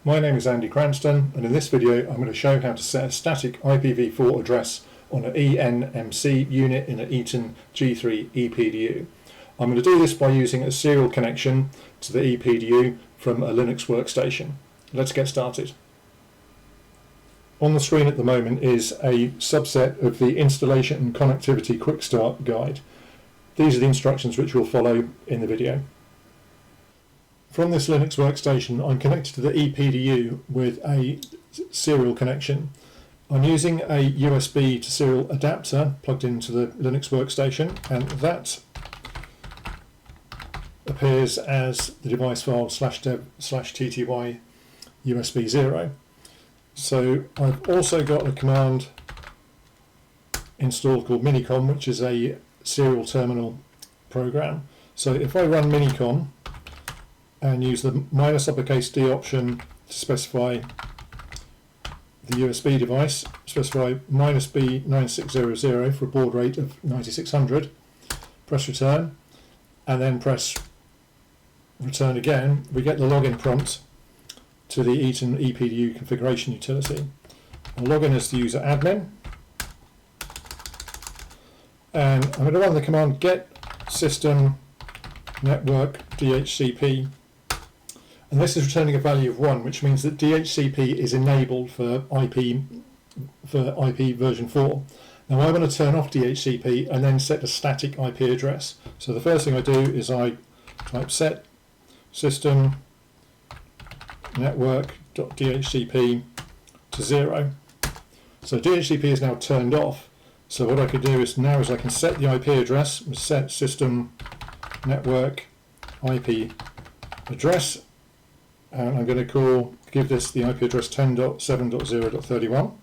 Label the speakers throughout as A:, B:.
A: My name is Andy Cranston, and in this video I'm going to show how to set a static IPv4 address on an eNMC unit in an Eaton G3 ePDU. I'm going to do this by using a serial connection to the ePDU from a Linux workstation. Let's get started. On the screen at the moment is a subset of the installation and connectivity quick start guide. These are the instructions which we'll follow in the video. From this Linux workstation, I'm connected to the ePDU with a serial connection. I'm using a USB to serial adapter plugged into the Linux workstation, and that appears as the device file /dev/tty USB 0. So I've also got a command installed called minicom, which is a serial terminal program. So if I run minicom and use the -D option to specify the USB device, specify -B9600 for a baud rate of 9600, press return, and then press return again, we get the login prompt to the Eaton ePDU configuration utility. I'll log in as the user admin, and I'm going to run the command get system network DHCP, and this is returning a value of 1, which means that DHCP is enabled for IP version 4. Now I want to turn off DHCP and then set a static IP address. So the first thing I do is I type set system network.dhcp to 0. So DHCP is now turned off. So what I could do is now I can set the IP address, set system network IP address, and I'm going to give this the IP address 10.7.0.31.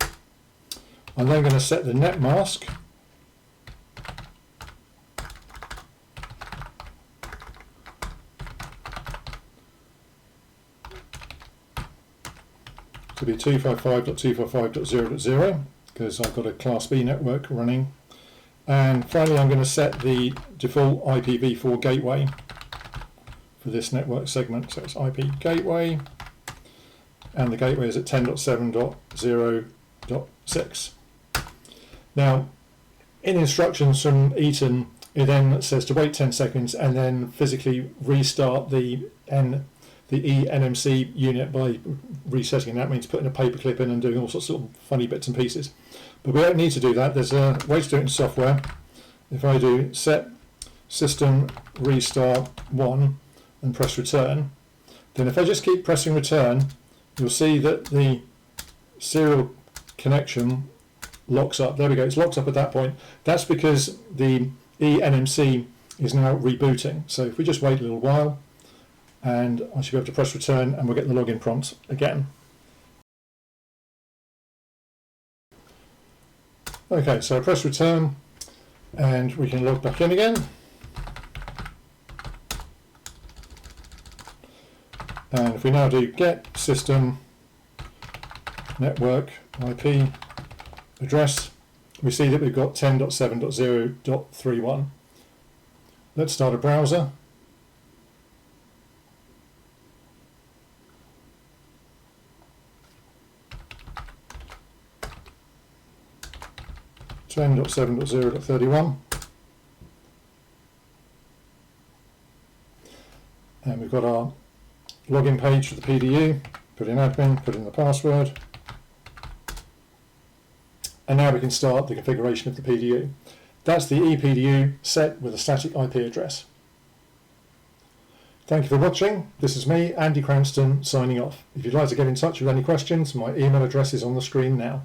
A: I'm then going to set the net mask to be 255.255.0.0 because I've got a Class B network running. And finally I'm going to set the default IPv4 gateway for this network segment. So it's IP gateway, and the gateway is at 10.7.0.6. Now in instructions from Eaton, it then says to wait 10 seconds and then physically restart the eNMC unit by resetting. That means putting a paperclip in and doing all sorts of funny bits and pieces. But we don't need to do that. There's a way to do it in software. If I do set system restart 1 and press return, then if I just keep pressing return, you'll see that the serial connection locks up. There we go, it's locked up at that point. That's because the eNMC is now rebooting. So if we just wait a little while, and I should be able to press return and we'll get the login prompt again. Okay, so I press return and we can log back in again. And if we now do get system network IP address, we see that we've got 10.7.0.31. Let's start a browser. .7.0.31, and we've got our login page for the PDU. Put in admin, put in the password, and now we can start the configuration of the PDU. That's the ePDU set with a static IP address. Thank you for watching. This is me, Andy Cranston, signing off. If you'd like to get in touch with any questions, my email address is on the screen now.